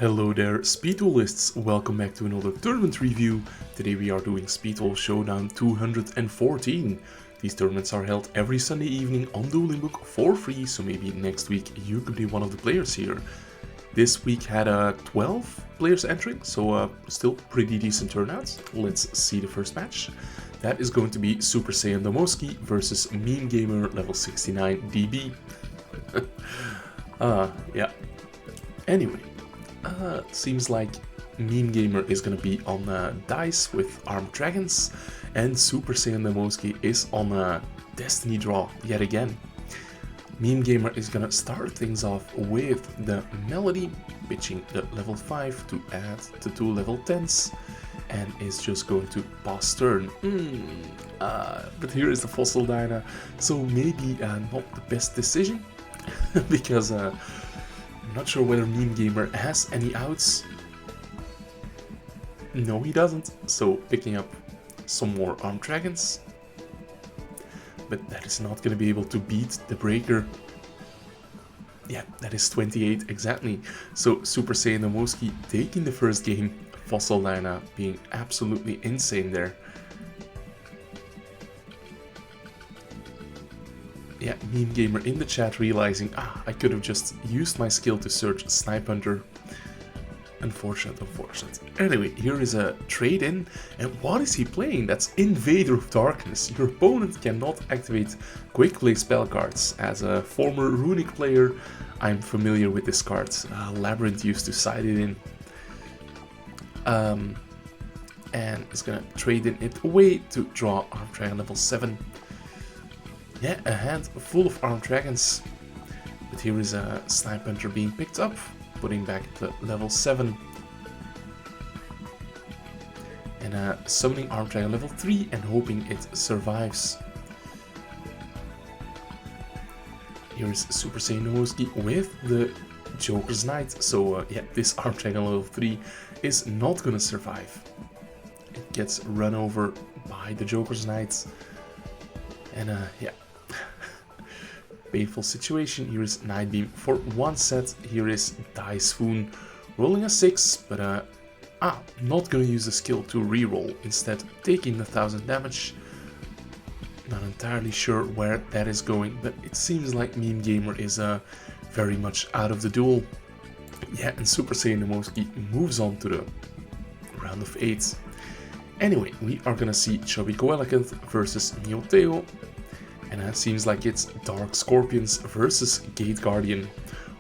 Hello there, speed duelists! Welcome back to another tournament review. Today we are doing Duel Showdown 214. These tournaments are held every Sunday evening on DuelingBook for free, so maybe next week you could be one of the players here. This week had 12 players entering, so still pretty decent turnouts. Let's see the first match. That is going to be Super Saiyan Domoski versus Meme Gamer level 69 DB. Yeah. Anyway. Seems like Meme Gamer is gonna be on Dice with Armed Dragons, and Super Saiyan Domoski is on Destiny Draw yet again. Meme Gamer is gonna start things off with the Melody, pitching the level 5 to add the 2 level 10s, and is just going to pass turn. But here is the Fossil Dyna, so maybe not the best decision, because I'm not sure whether Meme Gamer has any outs. No, he doesn't. So picking up some more Armed Dragons. But that is not going to be able to beat the Breaker. Yeah, that is 28 exactly. So Super Saiyan Domoski taking the first game. Fossil Dyna being absolutely insane there. Yeah, Meme Gamer in the chat realizing, I could have just used my skill to search Snipe Hunter. Unfortunate. Anyway, here is a trade-in, and what is he playing? That's Invader of Darkness. Your opponent cannot activate quick play spell cards. As a former Runic player, I'm familiar with this card. Labyrinth used to side it in. And is gonna trade in it away to draw Armed Dragon level 7. Yeah, a hand full of Armed Dragons. But here is a Snipe Hunter being picked up, putting back the level 7. And summoning Armed Dragon level 3 and hoping it survives. Here is Super Saiyan Domoski with the Joker's Knight. So yeah, this Armed Dragon level 3 is not gonna survive. It gets run over by the Joker's Knight. And yeah. Painful situation. Here is Night Beam for one set. Here is Dice Swoon rolling a 6, but not gonna use the skill to reroll, instead taking the 1000 damage. Not entirely sure where that is going, but it seems like Meme Gamer is very much out of the duel. Yeah, and Super Saiyan Domoski moves on to the round of 8. Anyway, we are gonna see Chubby Coelegant versus Neoteo. And it seems like it's Dark Scorpions versus Gate Guardian,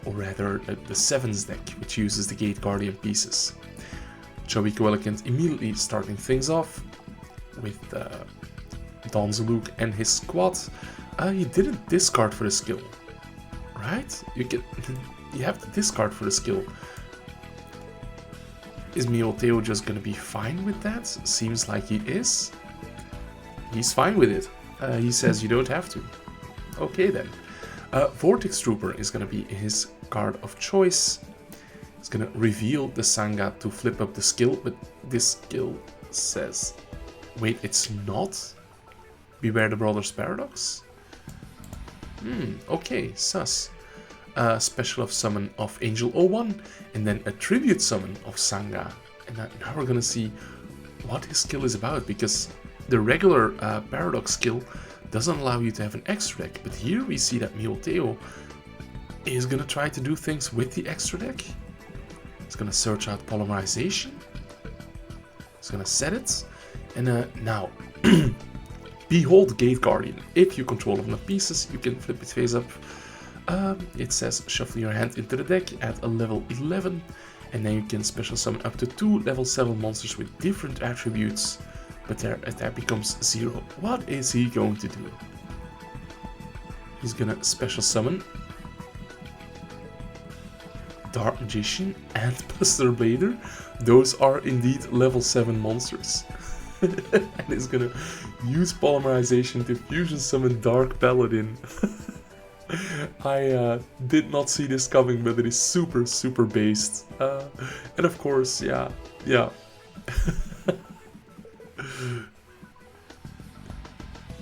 or rather the 7s deck, which uses the Gate Guardian pieces. Chubby Coelegant immediately starting things off with Don Zaluk and his squad. He didn't discard for the skill, right? You have to discard for the skill. Is Neoteo just gonna be fine with that? Seems like he is. He's fine with it. He says you don't have to. Okay then. Vortex Trooper is going to be his card of choice. It's going to reveal the Sangha to flip up the skill, but this skill says, wait, it's not? Beware the Brothers Paradox? Okay, sus. Special of summon of Angel 01, and then a tribute summon of Sangha. And now we're going to see what his skill is about, because the regular Paradox skill doesn't allow you to have an extra deck, but here we see that Neoteo is going to try to do things with the extra deck. It's going to search out Polymerization. It's going to set it. And now, behold Gate Guardian. If you control enough pieces, you can flip it face up. It says shuffle your hand into the deck at a level 11, and then you can special summon up to 2 level 7 monsters with different attributes. But that becomes 0. What is he going to do? He's gonna special summon Dark Magician and Buster Blader. Those are indeed level 7 monsters. And he's gonna use Polymerization to fusion summon Dark Paladin. I did not see this coming, but it is super based. And of course, yeah.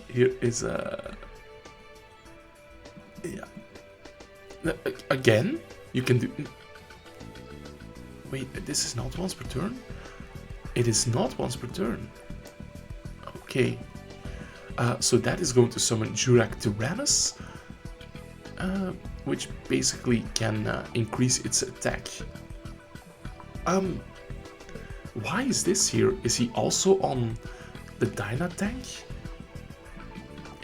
Here is yeah. Again, you can do. Wait, this is not once per turn? It is not once per turn. Okay. So that is going to summon Jurak Tyrannus, which basically can increase its attack. Why is this here? Is he also on the Dyna tank?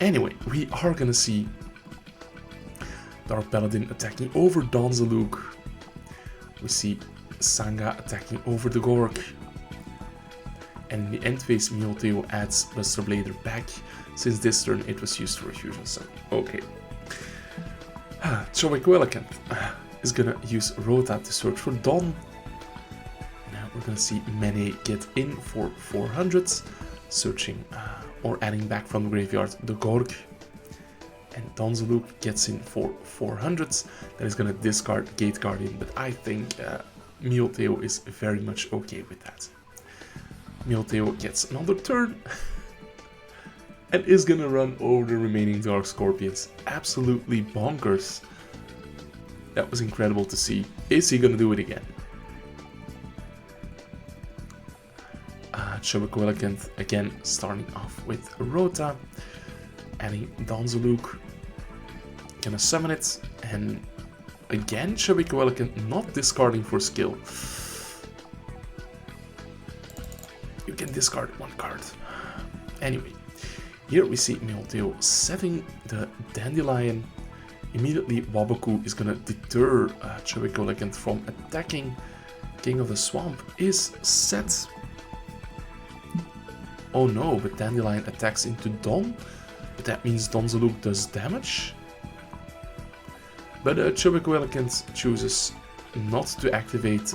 Anyway, we are gonna see Dark Paladin attacking over Donzaluk. We see Sanga attacking over the Gorg. And in the end phase, Mioteo adds Buster Blader back, since this turn it was used for a fusion summon. Okay. Chobek Wellicant is gonna use Rota to search for Don. Now we're gonna see Mene get in for 400, searching or adding back from the graveyard the Gorg. And Donzaluk gets in for 400. That is gonna discard Gate Guardian, but I think Mioteo is very much okay with that. Mioteo gets another turn and is gonna run over the remaining Dark Scorpions. Absolutely bonkers. That was incredible to see. Is he gonna do it again? Chobek Wellicant again starting off with Rota, adding Donzaluk, gonna summon it, and again Chobek Wellicant not discarding for skill. You can discard one card. Anyway, here we see Mioteo setting the Dandelion. Immediately Waboku is gonna deter Chobek Wellicant from attacking. King of the Swamp is set. Oh no, but Dandelion attacks into Don. But that means Donzaluk does damage. But Chobek Wellicant chooses not to activate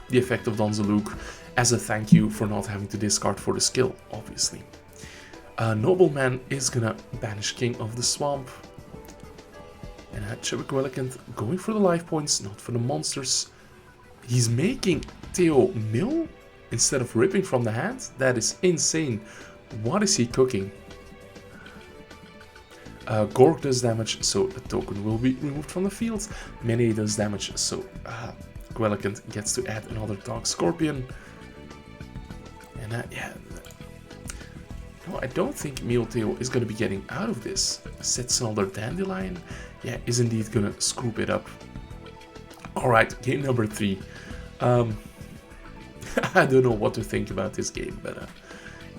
the effect of Donzaluk as a thank you for not having to discard for the skill, obviously. Nobleman is gonna banish King of the Swamp. And Chobek Wellicant going for the life points, not for the monsters. He's making Theo mill instead of ripping from the hand. That is insane. What is he cooking? Gorg does damage, so the token will be removed from the field. Mene does damage, so Wellicant gets to add another Dark Scorpion. And yeah, no, I don't think Mioteo is going to be getting out of this. Sets another Dandelion. Yeah, is indeed going to scoop it up. Alright, game number 3. I don't know what to think about this game, but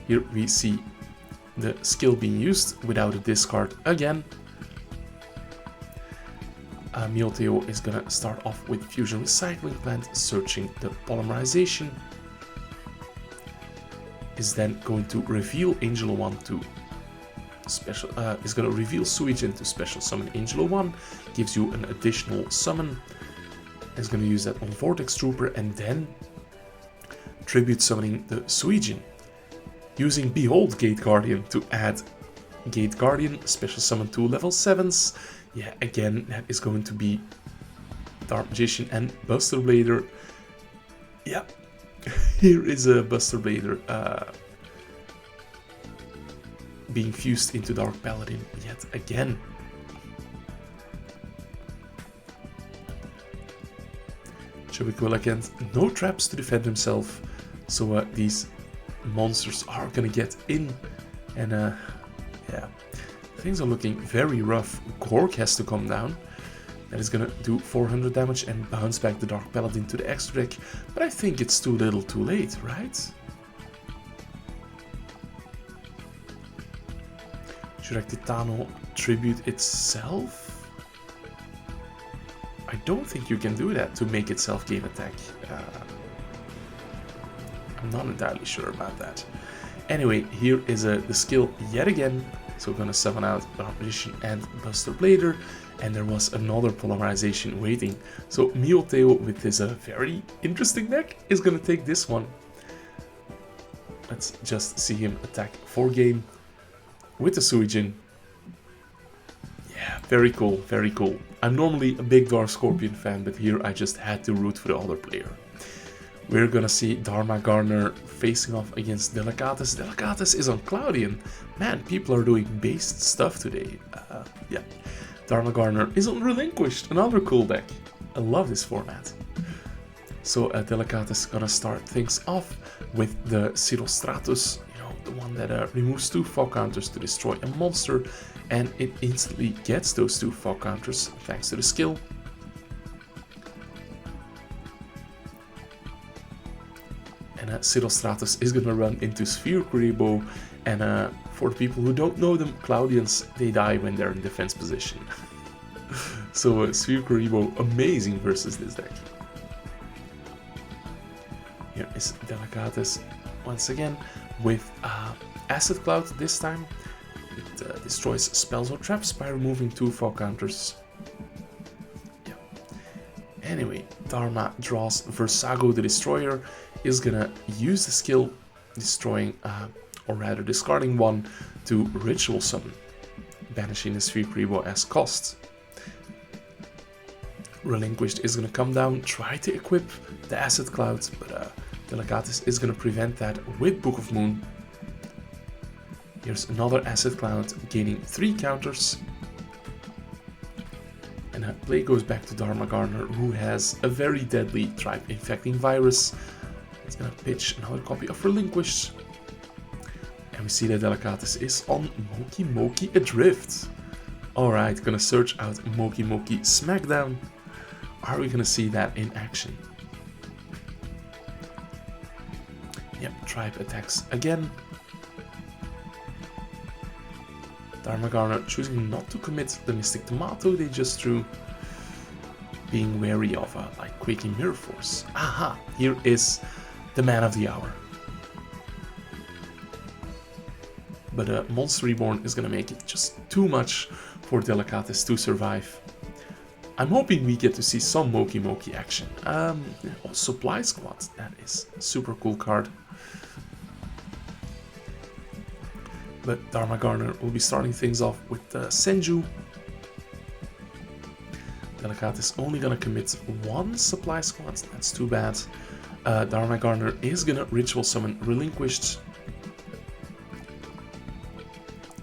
here we see the skill being used without a discard again. Mioteo is gonna start off with Fusion Recycling Plant, searching the Polymerization. Is then going to reveal Angelo 1 to special. Is gonna reveal Suijin to special summon Angelo 1, gives you an additional summon. Is gonna use that on Vortex Trooper and then tribute summoning the Suijin, using Behold Gate Guardian to add Gate Guardian, special summon 2 level 7s. Yeah, again, that is going to be Dark Magician and Buster Blader. Yeah, here is a Buster Blader being fused into Dark Paladin yet again. Chobek Wellicant, no traps to defend himself, so these monsters are gonna get in, and yeah, things are looking very rough. Gorg has to come down. That is gonna do 400 damage and bounce back the Dark Paladin to the extra deck, but I think it's too little too late, right? Jurak Titano tribute itself? I don't think you can do that to make itself gain attack. I'm not entirely sure about that. Anyway, here is the skill yet again. So we're gonna summon out Dark Magician and Buster Blader, and there was another Polymerization waiting. So Mioteo with his very interesting deck is gonna take this one. Let's just see him attack 4 game with the Suijin. Yeah, very cool, very cool. I'm normally a big Dark Scorpion fan, but here I just had to root for the other player. We're gonna see Dharma Garner facing off against Delicatus. Delicatus is on Cloudian. Man, people are doing based stuff today. Yeah, Dharma Garner is on Relinquished, another cool deck. I love this format. So Delicatus gonna start things off with the Sirostratus, you know, the one that removes 2 fog counters to destroy a monster, and it instantly gets those 2 fog counters thanks to the skill. And Sirostratus is gonna run into Sphere Kuriboh, and for the people who don't know them, Cloudians, they die when they're in defense position. So Sphere Kuriboh, amazing versus this deck. Here is Delicatus once again with Acid Cloud this time. It destroys spells or traps by removing 2 fog counters. Yeah. Anyway, Dharma draws Versago the Destroyer, is gonna use the skill, destroying, or rather discarding 1 to Ritual Summon, banishing the Sphere Kuriboh as cost. Relinquished is gonna come down, try to equip the Acid Cloud, but Delicatus is gonna prevent that with Book of Moon. Here's another Acid Cloud, gaining 3 counters. And play goes back to Dharma Garner, who has a very deadly tribe-infecting virus. It's gonna pitch another copy of Relinquished. And we see that Delicatus is on Moki Moki Adrift. Alright, gonna search out Moki Moki Smackdown. Are we gonna see that in action? Yep, Tribe attacks again. Dharma Garner choosing not to commit the Mystic Tomato they just drew, being wary of like Quaking Mirror Force. Aha, here is the man of the hour. But Monster Reborn is gonna make it just too much for Delicatus to survive. I'm hoping we get to see some Moki Moki action. Supply Squad, that is a super cool card. But Dharma Garner will be starting things off with Senju. Delicatus only gonna commit 1 Supply Squad, that's too bad. Dharma Garner is gonna Ritual Summon Relinquished.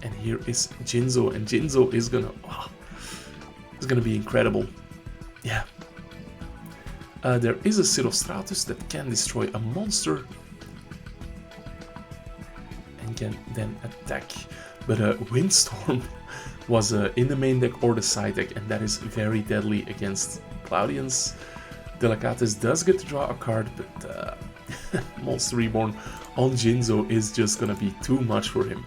And here is Jinzo, and Jinzo is gonna be incredible. Yeah. There is a Sirostratus that can destroy a monster and can then attack. But Windstorm was in the main deck or the side deck, and that is very deadly against Cloudians. Delicatus does get to draw a card, but Monster Reborn on Jinzo is just gonna be too much for him.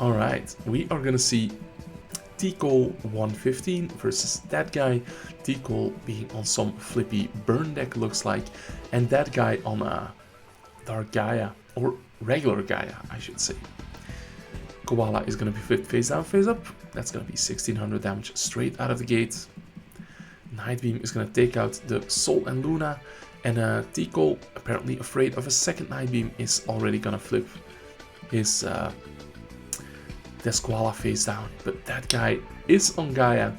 Alright, we are gonna see T-Cole 115 versus that guy. T-Cole being on some flippy burn deck looks like, and that guy on a Dark Gaia, or regular Gaia I should say. Koala is going to be flipped face down, face up. That's going to be 1600 damage straight out of the gate. Night Beam is going to take out the Sol and Luna, and T-Cole, apparently afraid of a second Night Beam, is already going to flip his Koala face down. But that guy is on Gaia,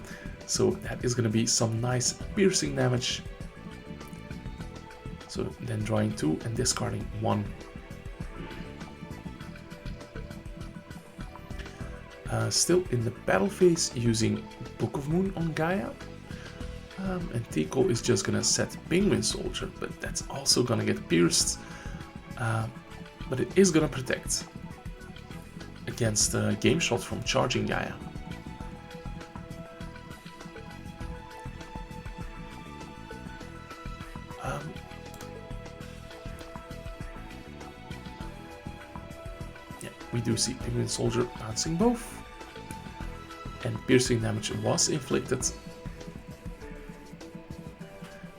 so that is going to be some nice piercing damage. So then drawing 2 and discarding 1. Still in the battle phase, using Book of Moon on Gaia. And T-Cole is just gonna set Penguin Soldier, but that's also gonna get pierced. But it is gonna protect against Game Shot from charging Gaia. Yeah, we do see Penguin Soldier bouncing both. And piercing damage was inflicted.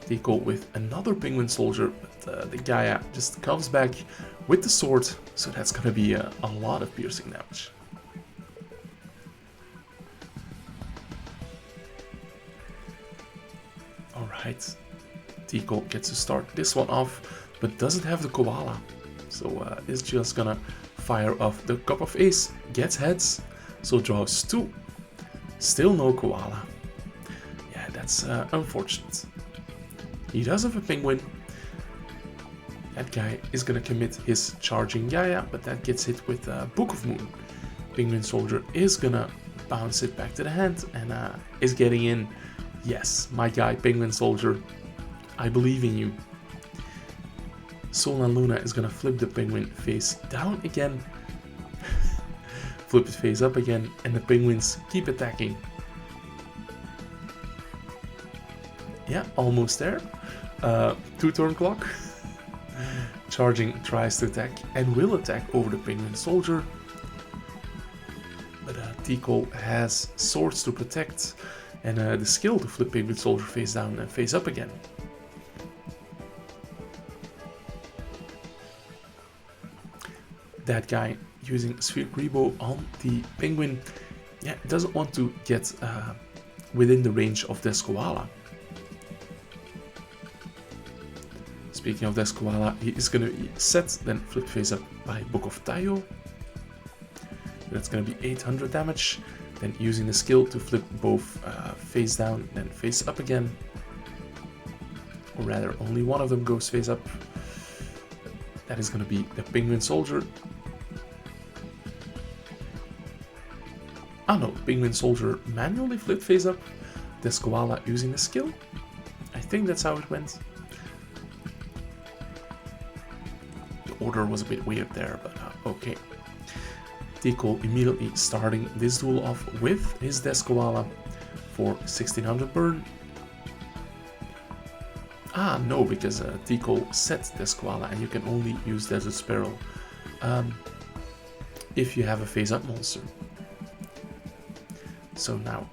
T-Cole with another Penguin Soldier, but the Gaia just comes back with the sword, so that's gonna be a lot of piercing damage. Alright, T-Cole gets to start this one off, but doesn't have the Koala, so is just gonna fire off the Cup of Ace, gets heads, so draws 2. Still no Koala. Yeah, that's unfortunate. He does have a Penguin. That guy is gonna commit his charging Gaia, but that gets hit with Book of Moon. Penguin Soldier is gonna bounce it back to the hand and is getting in. Yes, my guy Penguin Soldier I believe in you. Sol and Luna is gonna flip the penguin face down again. Flip it face up again, and the penguins keep attacking. Yeah, almost there. 2-turn clock. Charging tries to attack and will attack over the penguin soldier. But Tico has swords to protect and the skill to flip penguin soldier face down and face up again. That guy using Sphere Rebo on the penguin, yeah, doesn't want to get within the range of this koala. Speaking of this koala, he is going to be set, then flip face up by Book of Tayo. That's going to be 800 damage. Then using the skill to flip both face down, then face up again. Or rather, only one of them goes face up. That is going to be the penguin soldier. Oh no, penguin soldier manually flipped face up. This koala using the skill. I think that's how it went. Order was a bit weird there, but okay. Tico immediately starting this duel off with his Death Koala for 1600 burn. Ah, no, because Tico set Death Koala and you can only use Desert Sparrow if you have a face-up monster. So now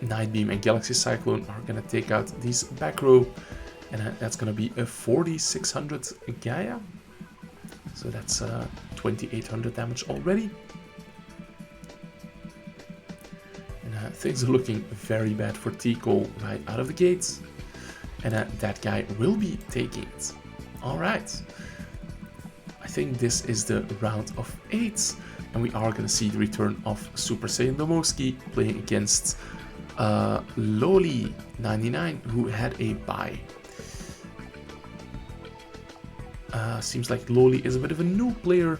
Night Beam and Galaxy Cyclone are gonna take out these back row, and that's gonna be a 4600 Gaia. So that's 2800 damage already. And things are looking very bad for Tico right out of the gates. And that guy will be taking it. Alright. I think this is the round of 8. And we are going to see the return of Super Saiyan Domoski playing against Loli99, who had a bye. Seems like Loli is a bit of a new player.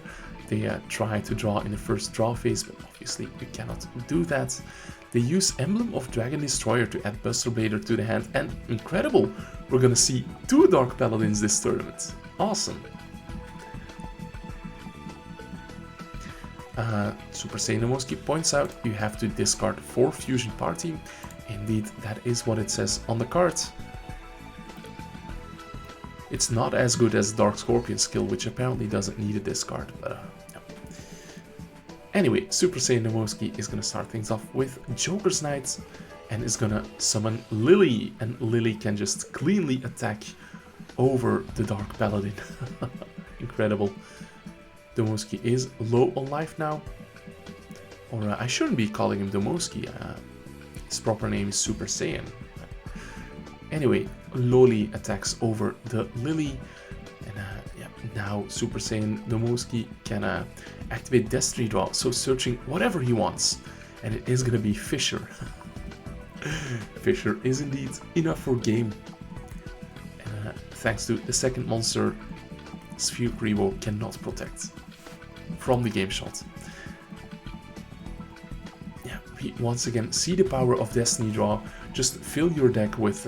They try to draw in the first draw phase, but obviously we cannot do that. They use Emblem of Dragon Destroyer to add Buster Blader to the hand, and incredible, we're gonna see 2 Dark Paladins this tournament. Awesome. Super Saiyan Domoski points out you have to discard 4 Fusion Party. Indeed, that is what it says on the card. It's not as good as Dark Scorpion skill, which apparently doesn't need a discard, but yeah. Anyway, Super Saiyan Domoski is gonna start things off with Joker's Knight and is gonna summon Lily, and Lily can just cleanly attack over the Dark Paladin. Incredible. Domoski is low on life now, or I shouldn't be calling him Domoski. His proper name is Super Saiyan. Anyway, Loli attacks over the Lily, and yeah, now Super Saiyan Domoski can activate Destiny Draw, so searching whatever he wants, and it is gonna be Fisher. Fisher is indeed enough for game, and thanks to the second monster, Sphere Rebo cannot protect from the game shot. Yeah, we once again see the power of Destiny Draw. Just fill your deck with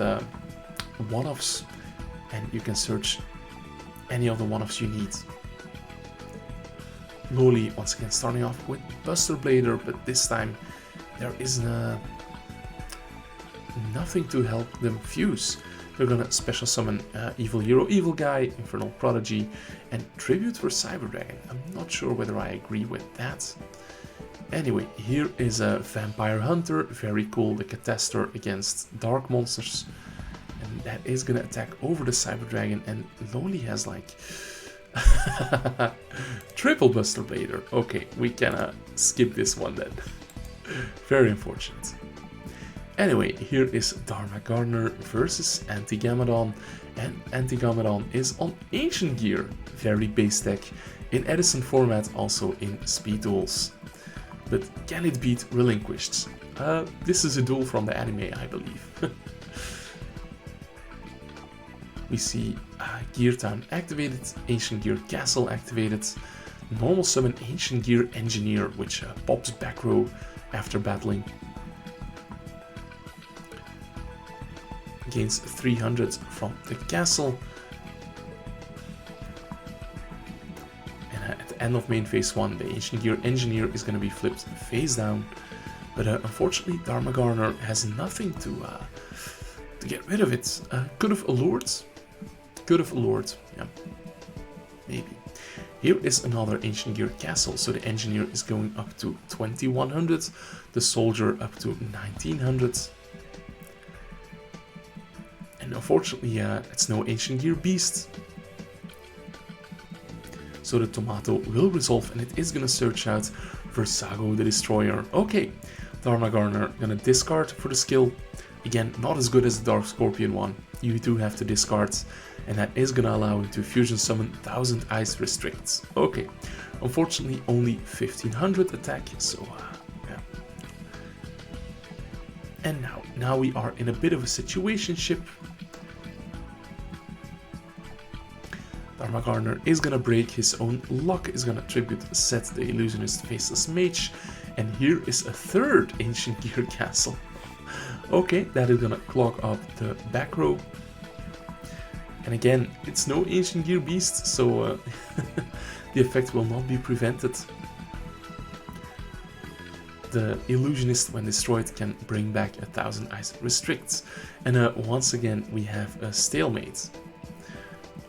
one-offs, and you can search any of the one-offs you need. Loli once again starting off with Buster Blader, but this time there is nothing to help them fuse. They're gonna special summon Evil Hero, Evil Guy, Infernal Prodigy, and Tribute for Cyber Dragon. I'm not sure whether I agree with that. Anyway, here is a Vampire Hunter, very cool, the Catastor against Dark Monsters. And that is gonna attack over the Cyber Dragon, and Loli has like triple Buster Blader. Okay, we can skip this one then. Very unfortunate. Anyway, here is Dharma Gardener versus Anti-Gamadon, and Anti-Gamadon is on Ancient Gear, very base deck, in Edison format, also in Speed Duels. But can it beat Relinquished? This is a duel from the anime, I believe. We see Gear Town activated, Ancient Gear Castle activated, normal summon Ancient Gear Engineer, which pops back row after battling. gains 300 from the castle. And at the end of main phase 1, the Ancient Gear Engineer is going to be flipped face down. But unfortunately, Dharmagarner has nothing to get rid of it. Could have allured. Yeah, maybe. Here is another Ancient Gear Castle, so the Engineer is going up to 2100, the Soldier up to 1900. And unfortunately, it's no Ancient Gear Beast. So the Tomato will resolve, and it is going to search out Versago the Destroyer. Okay, Dharmagarner gonna discard for the skill. Again, not as good as the Dark Scorpion one. You do have to discard, and that is gonna allow him to fusion summon 1000 Ice Restricts. Okay, unfortunately only 1500 attack, so yeah. And now we are in a bit of a situationship. Dharmagarner is gonna break his own luck, is gonna tribute set the Illusionist Faceless Mage, and here is a third Ancient Gear Castle. Okay, that is gonna clog up the back row. And again, it's no Ancient Gear Beast, so the effect will not be prevented. The Illusionist, when destroyed, can bring back 1000 Ice Restricts. And once again, we have a stalemate.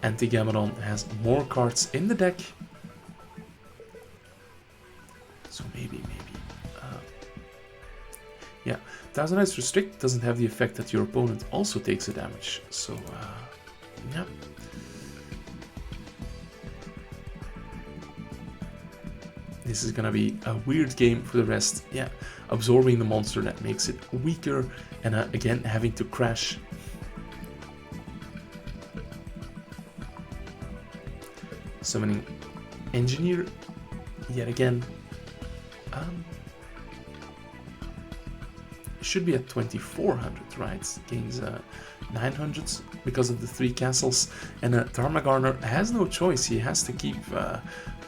Anti-Gamadon has more cards in the deck. So maybe. Yeah, 1000 Ice Restrict doesn't have the effect that your opponent also takes a damage. So, yeah. This is gonna be a weird game for the rest. Yeah, absorbing the monster, that makes it weaker. And again, having to crash. Summoning Engineer yet again. Should be at 2400, right? Gains 900 because of the 3 castles. And Dharmagarner has no choice. He has to keep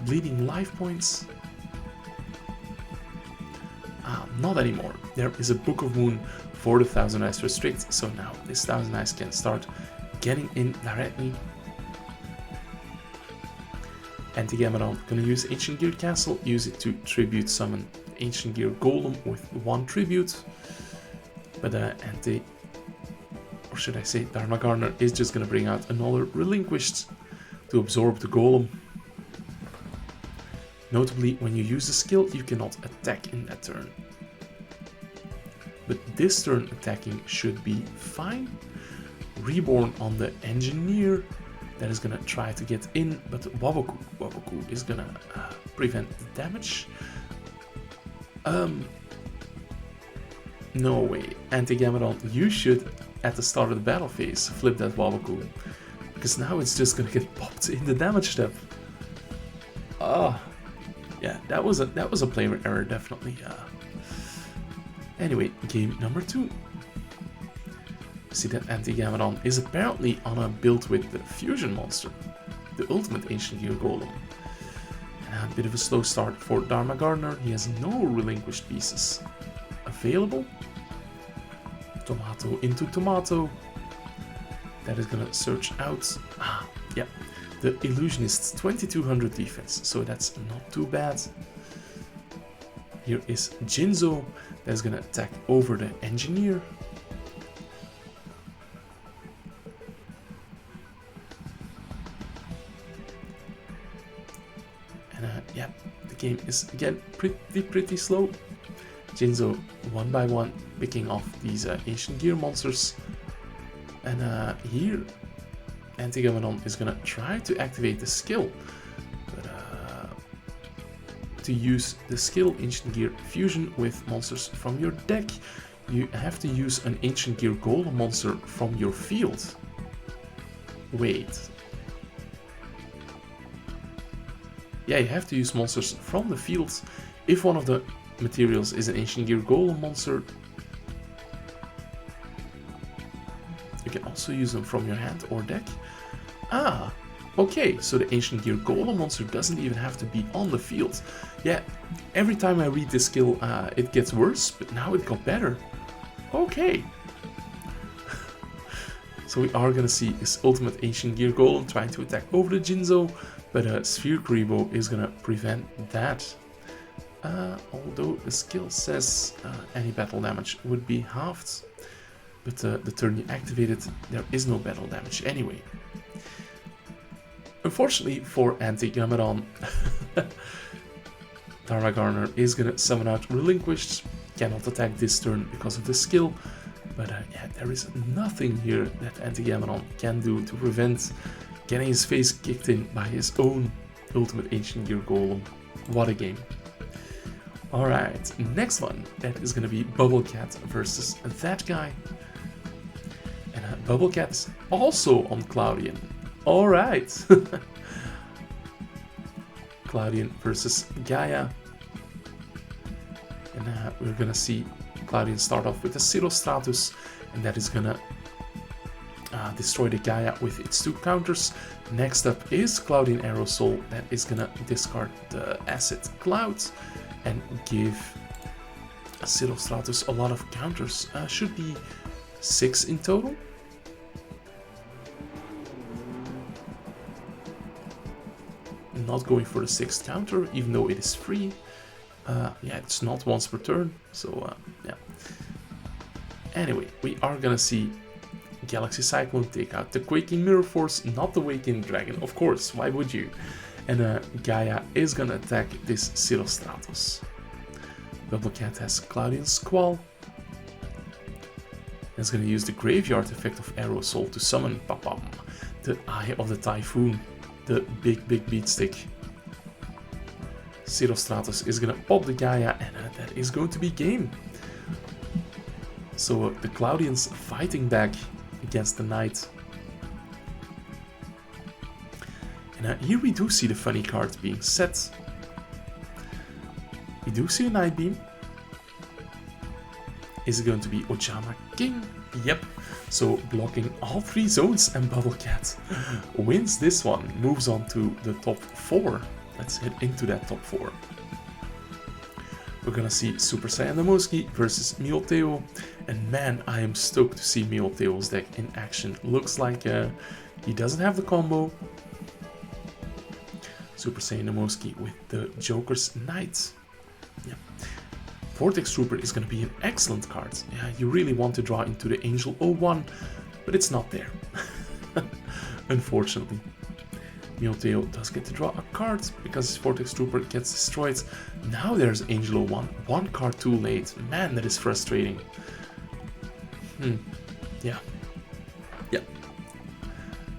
bleeding life points. Not anymore. There is a Book of Moon for the 1000 Ice Restrict. So now this 1000 Ice can start getting in directly. Anti-Gamadon gonna use Ancient Gear Castle, use it to tribute summon Ancient Gear Golem with 1 tribute. But Dharmagarner is just gonna bring out another Relinquished to absorb the Golem. Notably, when you use the skill, you cannot attack in that turn. But this turn attacking should be fine. Reborn on the Engineer. That is gonna try to get in, but Waboku is gonna prevent the damage. No way. Anti-Gamadon, you should, at the start of the battle phase, flip that Waboku. Because now it's just gonna get popped in the damage step. Yeah, that was a player error, definitely. Anyway, game number 2. See that Anti-Gamadon is apparently on a build with the Fusion Monster, the ultimate Ancient Gear Golem. And a bit of a slow start for Dharmagarner. He has no relinquished pieces available. Tomato into Tomato. That is gonna search out. Yeah, the Illusionist's 2200 defense, so that's not too bad. Here is Jinzo. That's gonna attack over the Engineer. Yeah, the game is again pretty slow. Jinzo, one by one, picking off these Ancient Gear monsters. And here, Anti-Gamadon is gonna try to activate the skill. But to use the skill Ancient Gear Fusion with monsters from your deck, you have to use an Ancient Gear Golem monster from your field. Wait. Yeah, you have to use monsters from the field. If one of the materials is an Ancient Gear Golem monster, you can also use them from your hand or deck. Okay, so the Ancient Gear Golem monster doesn't even have to be on the field. Yeah, every time I read this skill, it gets worse, but now it got better. Okay. So we are gonna see his ultimate Ancient Gear Golem trying to attack over the Jinzo, but Sphere Kuriboh is gonna prevent that. Although the skill says any battle damage would be halved, but the turn you activate it, there is no battle damage anyway. Unfortunately for Anti-Gameron, Darmagarner is gonna summon out Relinquished, cannot attack this turn because of the skill, but yeah, there is nothing here that Anti-Gameron can do to prevent getting his face kicked in by his own ultimate Ancient Gear Golem. What a game. Alright, next one, that is gonna be Bubblecat versus that guy. And Bubblecat is also on Cloudian. Alright. Cloudian versus Gaia. And we're gonna see Cloudian start off with a Sirostratus, and that is gonna destroy the Gaia with its 2 counters. Next up is Cloudian Aerosol, that is gonna discard the Acid Cloud and give Sirostratus a lot of counters. Should be 6 in total. Not going for the 6th counter, even though it is free. Yeah, it's not once per turn, so yeah. Anyway, we are gonna see Galaxy Cyclone take out the Quaking Mirror Force, not the Waking Dragon, of course, why would you? And Gaia is gonna attack this Sirostratus. Bubblecat has Cloudian Squall. It's gonna use the Graveyard effect of Aerosol to summon Papam, the Eye of the Typhoon, the big beatstick. Sirostratus is gonna pop the Gaia, and that is going to be game. So the Cloudians fighting back against the Knight. And here we do see the funny card being set. We do see a Night Beam. Is it going to be Ojama King? Yep. So blocking all 3 zones, and Bubblecat wins this one. Moves on to the top 4. Let's head into that top 4. We're gonna see Super Saiyan Namoski versus Mioteo. And man, I am stoked to see Mioteo's deck in action. Looks like he doesn't have the combo. Super Saiyan Namoski with the Joker's Knight. Yeah. Vortex Trooper is going to be an excellent card. Yeah, you really want to draw into the Angel 01, but it's not there. Unfortunately. Mioteo does get to draw a card because his Vortex Trooper gets destroyed. Now there's Angel 01, 1 card too late. Man, that is frustrating. Yeah. Yeah.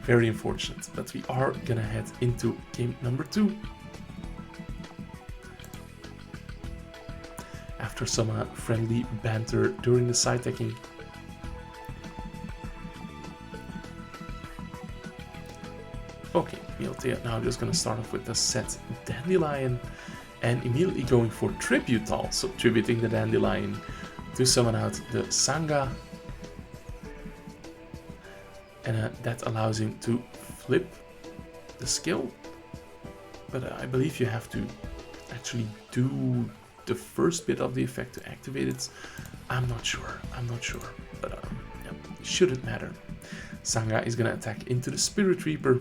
Very unfortunate, but we are gonna head into game number 2. After some friendly banter during the side decking. Okay, Mioteo now just gonna start off with the set Dandelion and immediately going for Tributal, so tributing the Dandelion to summon out the Sangha. And that allows him to flip the skill, but I believe you have to actually do the first bit of the effect to activate it. I'm not sure, but yeah, it shouldn't matter. Sangha is gonna attack into the Spirit Reaper.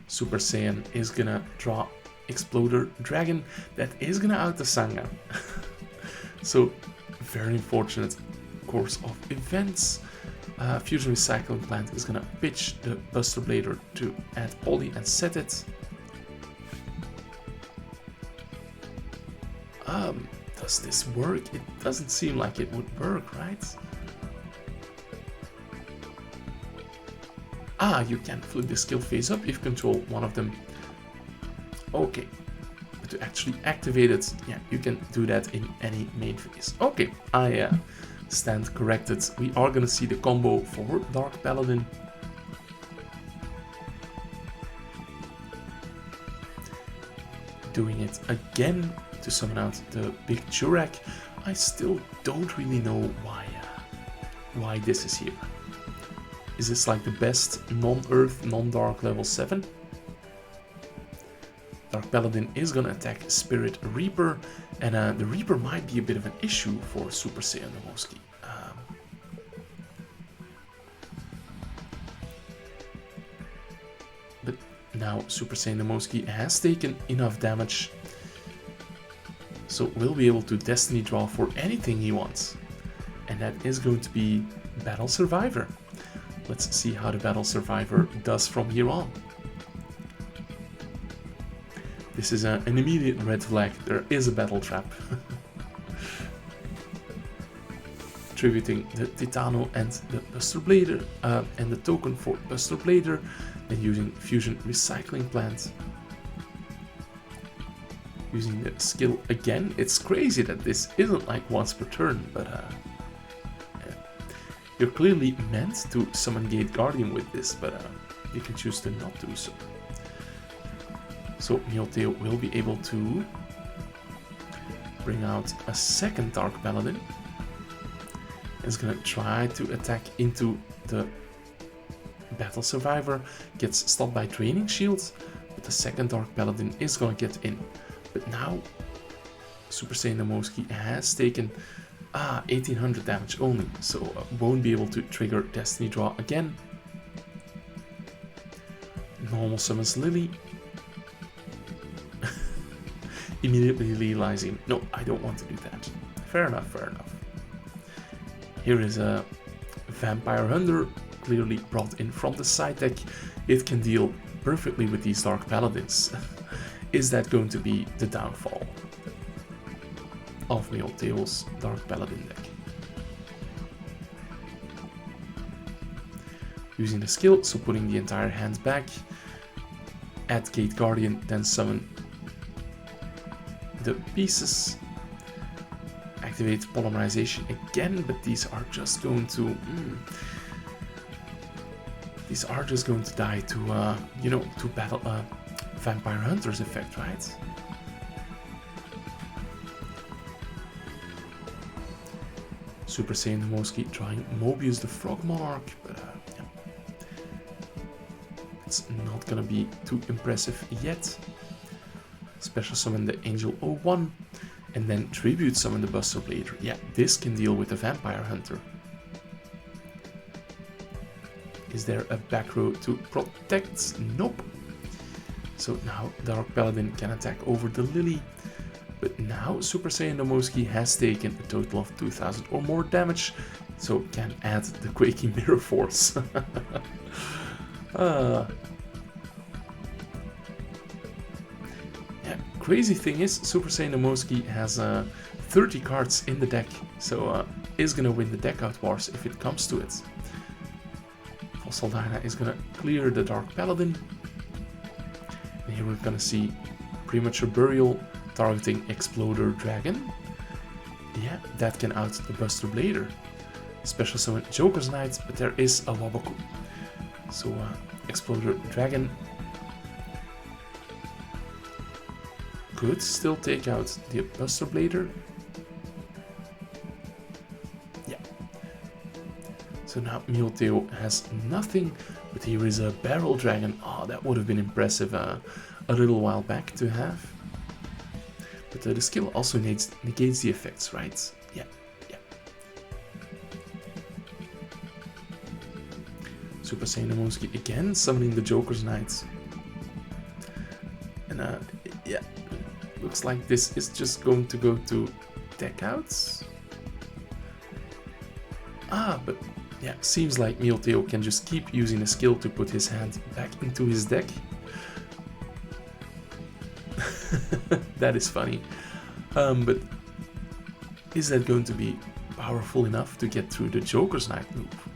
Super Saiyan is gonna draw Exploder Dragon. That is gonna out the Sangha. So, very unfortunate course of events. Fusion Recycling Plant is gonna pitch the Buster Blader to add Poly and set it. Does this work? It doesn't seem like it would work, right? You can flip the skill face up if you control one of them. Okay, but to actually activate it, yeah, you can do that in any main phase. Okay, I stand corrected. We are gonna see the combo for Dark Paladin. Doing it again to summon out the big Jurak. I still don't really know why this is here. Is this like the best non-earth, non-dark level 7? Dark Paladin is gonna attack Spirit Reaper, and the Reaper might be a bit of an issue for Super Saiyan Namoski. but now Super Saiyan Namoski has taken enough damage, so we'll be able to Destiny draw for anything he wants. And that is going to be Battle Survivor. Let's see how the Battle Survivor does from here on. This is an immediate red flag. There is a battle trap. Tributing the Titano and the Buster Blader, and the token for Buster Blader, and using Fusion Recycling Plant. Using the skill again. It's crazy that this isn't like once per turn, but you're clearly meant to summon Gate Guardian with this, but you can choose to not do so. So Milteo will be able to bring out a second Dark Paladin. Is gonna try to attack into the Battle Survivor, gets stopped by Draining Shields, but the second Dark Paladin is gonna get in. But now Super Saiyan Namoski has taken 1800 damage only, so won't be able to trigger Destiny Draw again. Normal summons Lily. Immediately realizing, no, I don't want to do that. Fair enough, fair enough. Here is a Vampire Hunter, clearly brought in from the side deck. It can deal perfectly with these Dark Paladins. Is that going to be the downfall of Milteo's Dark Paladin deck? Using the skill, so putting the entire hand back, add Gate Guardian, then summon the pieces. Activate Polymerization again, but these are just going to die to you know, to battle Vampire Hunter's effect, right? Super Saiyan Namoski trying Mobius the Frog Monarch, but yeah. It's not gonna be too impressive yet. Special summon the Angel 01. And then Tribute summon the Buster Blader. Yeah, this can deal with the Vampire Hunter. Is there a back row to protect? Nope. So now Dark Paladin can attack over the Lily. But now Super Saiyan Namoski has taken a total of 2000 or more damage. So can add the Quaking Mirror Force. Crazy thing is, Super Saiyan Namoski has 30 cards in the deck, so is gonna win the deck out wars if it comes to it. Fossil Dyna is gonna clear the Dark Paladin. And here we're gonna see Premature Burial targeting Exploder Dragon. Yeah, that can out the Buster Blader. Special summon Joker's Knight, but there is a Waboku. So Exploder Dragon could still take out the Buster Blader. Yeah. So now Milteo has nothing, but here is a Barrel Dragon. Oh, that would have been impressive a little while back to have. But the skill also negates the effects, right? Yeah, yeah. Super Saiyan Namoski again summoning the Joker's Knight. And yeah. Looks like this is just going to go to deck outs. But yeah, seems like Milteo can just keep using a skill to put his hand back into his deck. That is funny. But is that going to be powerful enough to get through the Joker's Knight move?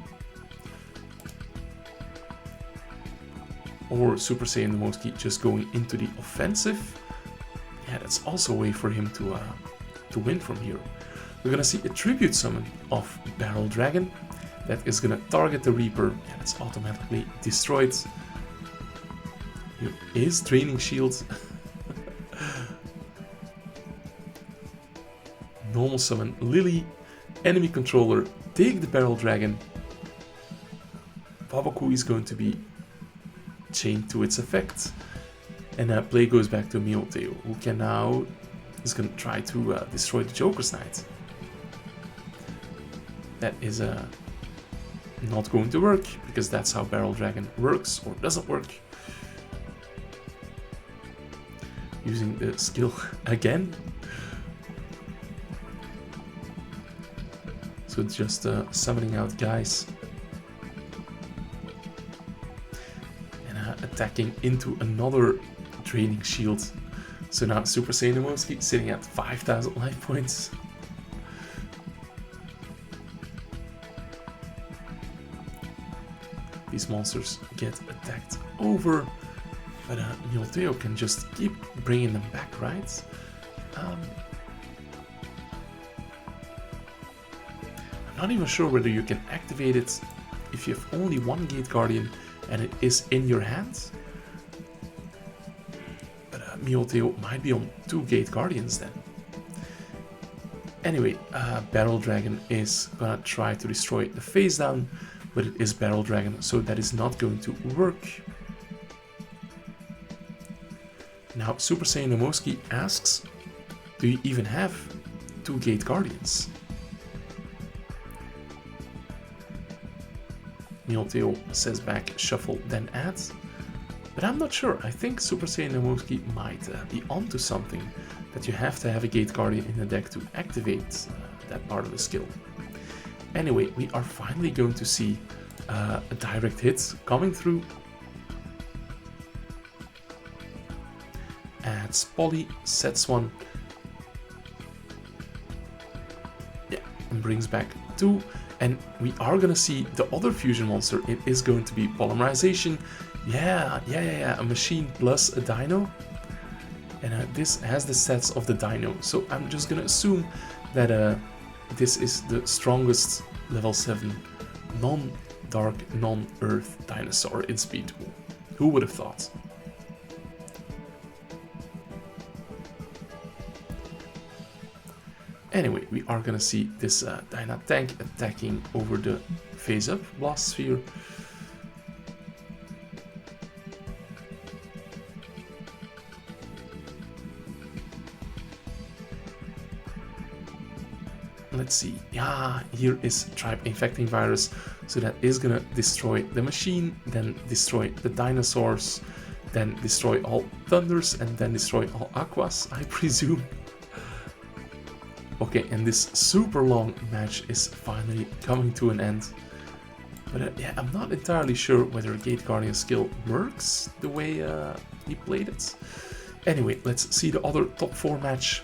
Or Super Saiyan Namoski just going into the offensive? Yeah, that's also a way for him to win from here. We're gonna see a Tribute summon of Barrel Dragon. That is gonna target the Reaper, and it's automatically destroyed. Here is Draining Shield. Normal summon Lily. Enemy controller, take the Barrel Dragon. Waboku is going to be chained to its effect. And play goes back to Milteo, who can now is going to try to destroy the Joker's Knight. That is not going to work, because that's how Barrel Dragon works, or doesn't work. using the skill again. So just summoning out guys. And attacking into another draining shield. So now Super Saiyan Emoski sitting at 5,000 life points. These monsters get attacked over, but Milteo can just keep bringing them back, right? I'm not even sure whether you can activate it if you have only one Gate Guardian and it is in your hands. But Milteo might be on 2 Gate Guardians then. Anyway, Battle Dragon is gonna try to destroy the face down, but it is Battle Dragon, so that is not going to work. Now Super Saiyan Emoski asks, do you even have 2 Gate Guardians? Milteo says back, shuffle, then add. But I'm not sure. I think Super Saiyan Emoski might be onto something, that you have to have a Gate Guardian in the deck to activate that part of the skill. Anyway, we are finally going to see a direct hit coming through. Adds Polly, sets one. Yeah, and brings back 2. And we are gonna see the other fusion monster. It is going to be Polymerization. Yeah, a machine plus a dino. And this has the stats of the dino. So I'm just gonna assume that this is the strongest level 7 non-dark, non-earth dinosaur in Speed Duel. Who would have thought? Anyway, we are gonna see this Dyna tank attacking over the face up blast sphere. Let's see. Yeah, here is Tribe Infecting Virus. So that is gonna destroy the machine, then destroy the dinosaurs, then destroy all thunders, and then destroy all aquas, I presume. Okay, and this super long match is finally coming to an end. But yeah, I'm not entirely sure whether Gate Guardian skill works the way he played it. Anyway, let's see the other top 4 match.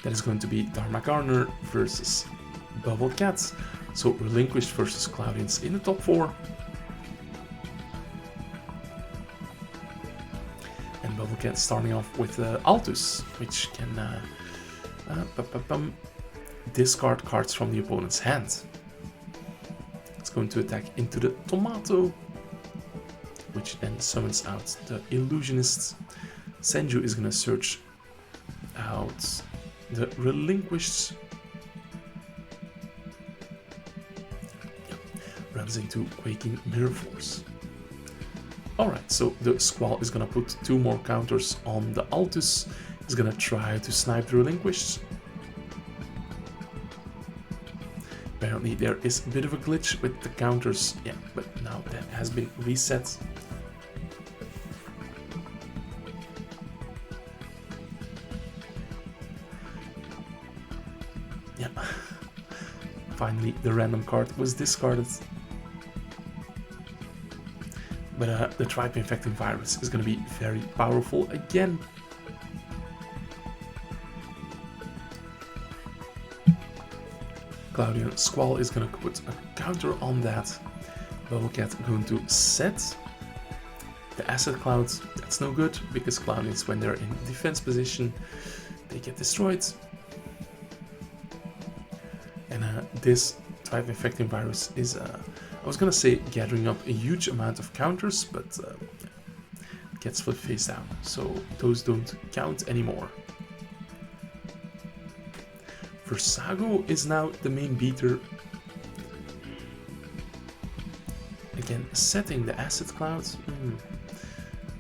That is going to be Dharma Garner versus Bubble Cat. So Relinquished versus Cloudians in the top 4. And Bubble Cat starting off with Altus, which can discard cards from the opponent's hand. It's going to attack into the Tomato, which then summons out the Illusionist. Senju is going to search out the Relinquished. Runs into Quaking Mirror Force. Alright, so the Squall is gonna put 2 more counters on the Altus. He's gonna try to snipe the Relinquished. Apparently there is a bit of a glitch with the counters. Yeah, but now that has been reset. Yeah. Finally, the random card was discarded. But the Tribe Infecting Virus is going to be very powerful again. Cloudian Squall is going to put a counter on that. Bubble Cat going to set the Acid Clouds. That's no good, because Cloudians, when they're in defense position, they get destroyed. And this Tribe Infecting Virus is, I was gonna say, gathering up a huge amount of counters, but it gets flipped face down, so those don't count anymore. Versago is now the main beater. Again, setting the Acid Clouds.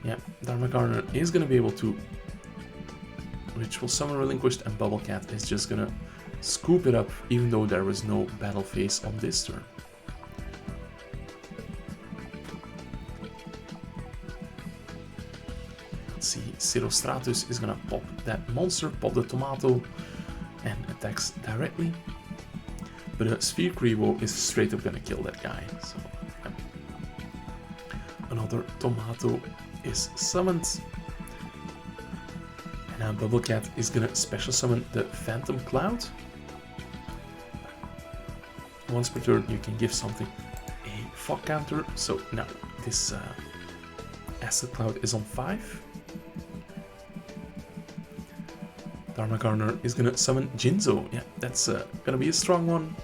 Yeah, Dharma Garner is gonna be able to Ritual Summon Relinquished, and Bubble Cat is just gonna scoop it up, even though there was no battle phase on this turn. Let's see, Stratus is gonna pop that monster, pop the tomato, and attacks directly. But a Sphere Revo is straight up gonna kill that guy. So another tomato is summoned. And now Bubble Cat is gonna special summon the Phantom Cloud. Once per turn you can give something a fog counter. So now this Acid Cloud is on 5. Dharma Garner is gonna summon Jinzo. Yeah, that's gonna be a strong one,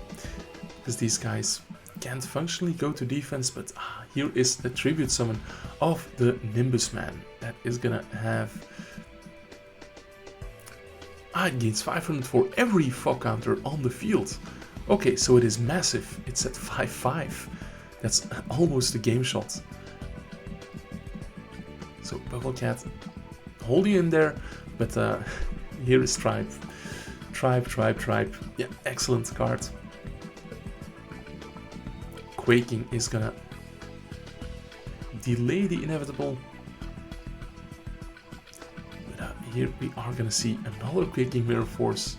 because these guys can't functionally go to defense, but here is the tribute summon of the Nimbus Man. That is gonna have... it gains 500 for every fog counter on the field. Okay, so it is massive. It's at 5-5. That's almost a game shot. So Bubble Cat holding in there, but here is Tribe. Tribe. Yeah, excellent card. Quaking is gonna delay the inevitable. But here we are gonna see another Quaking Mirror Force.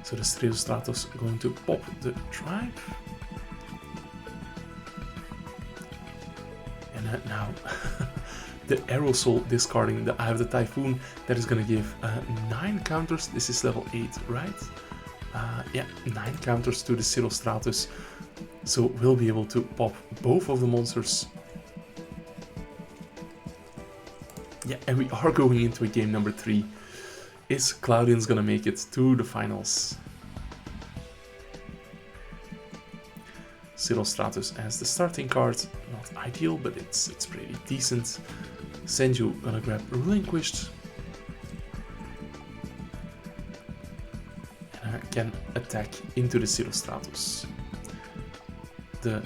So the Stratos going to pop the Tribe. And now the Aerosol discarding the Eye of the Typhoon, that is gonna give 9 counters. This is level 8, right? Yeah, 9 counters to the Stratus. So we'll be able to pop both of the monsters. Yeah, and we are going into a game number 3. Is Cloudians gonna make it to the finals? Stratus as the starting card, not ideal, but it's pretty decent. Senju gonna grab Relinquished. And can attack into the Stratus. The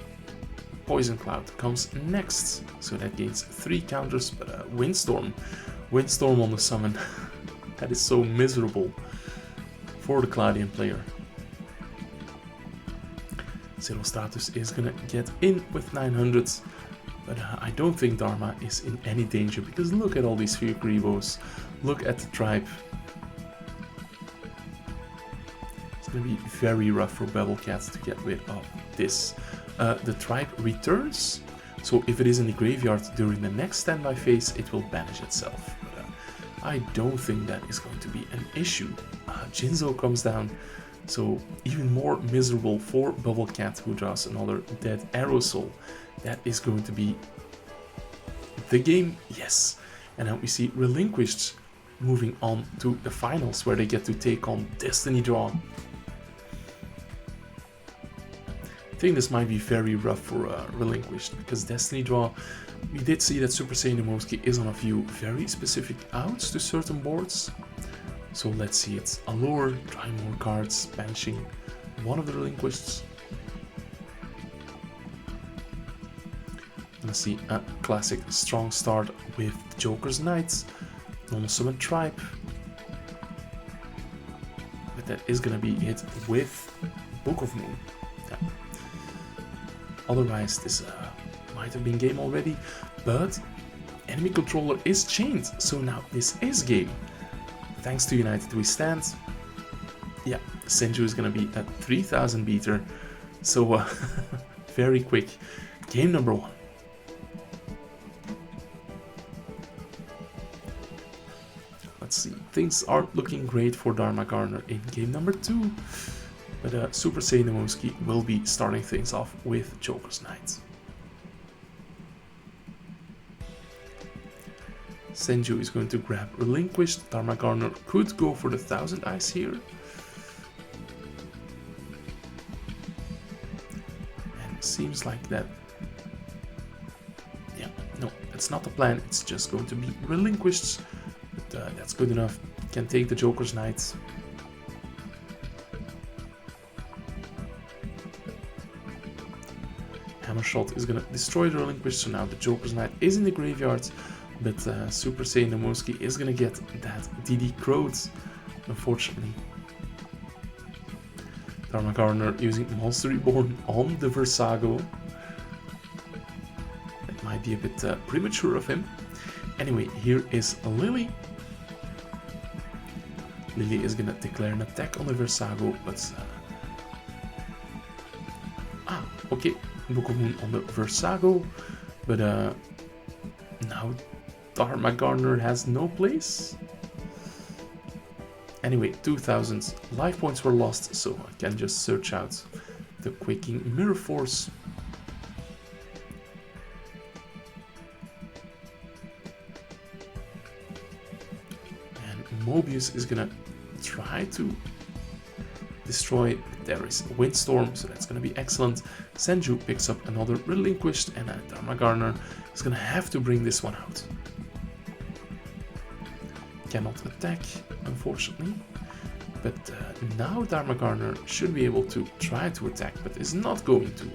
Poison Cloud comes next, so that gains 3 counters, but Windstorm on the summon. That is so miserable for the Cloudian player. Stratus is gonna get in with 900, but I don't think Dharma is in any danger, because look at all these Sphere Revos, look at the Tribe. It's gonna be very rough for Bubble Cat to get rid of this. The Tribe returns, so if it is in the graveyard during the next standby phase, it will banish itself. But, I don't think that is going to be an issue. Jinzo comes down. So even more miserable for Bubble Cat, who draws another dead Aerosol. That is going to be the game, yes. And now we see Relinquished moving on to the finals, where they get to take on Destiny Draw. I think this might be very rough for Relinquished, because Destiny Draw, we did see that Super Saiyan Emoski is on a few very specific outs to certain boards. So let's see, it's Allure, drawing more cards, banishing one of the Relinquished. Let's see a classic strong start with Joker's Knight, normal summon Tribe. But that is gonna be hit with Book of Moon. Yeah. Otherwise this might have been game already, but enemy controller is chained, so now this is game. Thanks to United We Stand. Yeah, Senju is gonna be at 3000 beater, so very quick. Game number 1. Let's see, things aren't looking great for Dharma Garner in game number 2, but Super Saiyan Emoski will be starting things off with Joker's Knight. Senju is going to grab Relinquished. Dharma Garner could go for the 1000 Eyes here. And it seems like that... Yeah, no, that's not the plan. It's just going to be Relinquished. But that's good enough. Can take the Joker's Knight. Hammer Shot is going to destroy the Relinquished, so now the Joker's Knight is in the graveyard. But Super Saiyan Emoski is gonna get that DD Crowed, unfortunately. Dharma Garner using Monster Reborn on the Versago. And might be a bit premature of him. Anyway, here is Lily. Lily is gonna declare an attack on the Versago, but okay, Book Moon on the Versago, but now Dharma Garner has no place. Anyway, 2000 life points were lost, so I can just search out the Quaking Mirror Force. And Mobius is gonna try to destroy. There is a Windstorm, so that's gonna be excellent. Senju picks up another Relinquished, and Dharma Garner is gonna have to bring this one out. Cannot attack, unfortunately, but now Dharma Garner should be able to try to attack, but is not going to.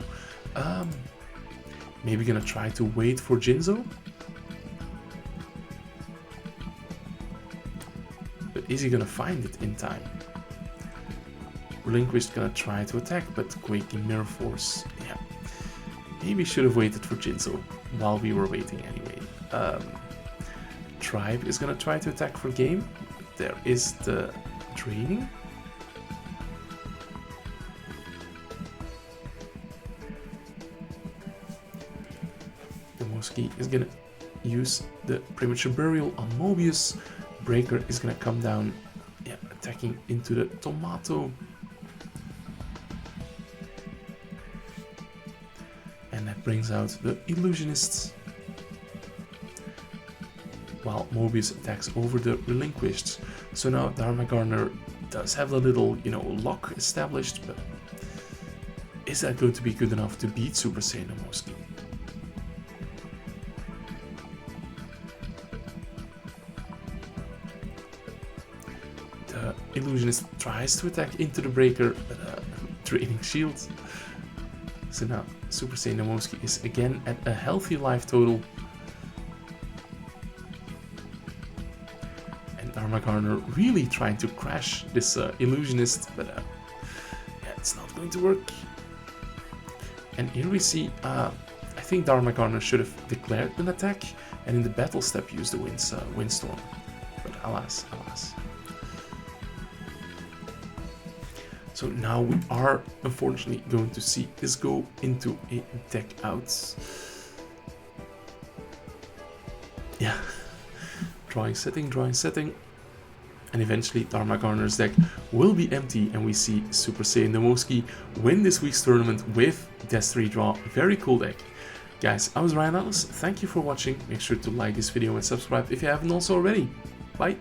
Maybe gonna try to wait for Jinzo, but is he gonna find it in time? Relinquished gonna try to attack, but Quaking Mirror Force, yeah, maybe should have waited for Jinzo while we were waiting anyway. Tribe is gonna try to attack for game. There is the Draining. The Moski is gonna use the Premature Burial on Mobius. Breaker is gonna come down, yeah, attacking into the Tomato. And that brings out the Illusionists. While Mobius attacks over the Relinquished. So now Dharma Garner does have a little, lock established, but is that going to be good enough to beat Super Saiyan Moski? The Illusionist tries to attack into the Breaker, but Draining Shield. So now Super Saiyan Moski is again at a healthy life total. Dharma Garner really trying to crash this Illusionist, but yeah, it's not going to work. And here we see, I think Dharma Garner should have declared an attack, and in the battle step used the Windstorm. But alas, alas. So now we are unfortunately going to see this go into a deck out. Yeah. Drawing setting, and eventually Dharma Garner's deck will be empty, and we see Super Saiyan Moski win this week's tournament with Destiny Draw. Very cool deck. Guys, I was Ryan Atlas, thank you for watching, make sure to like this video and subscribe if you haven't also already. Bye!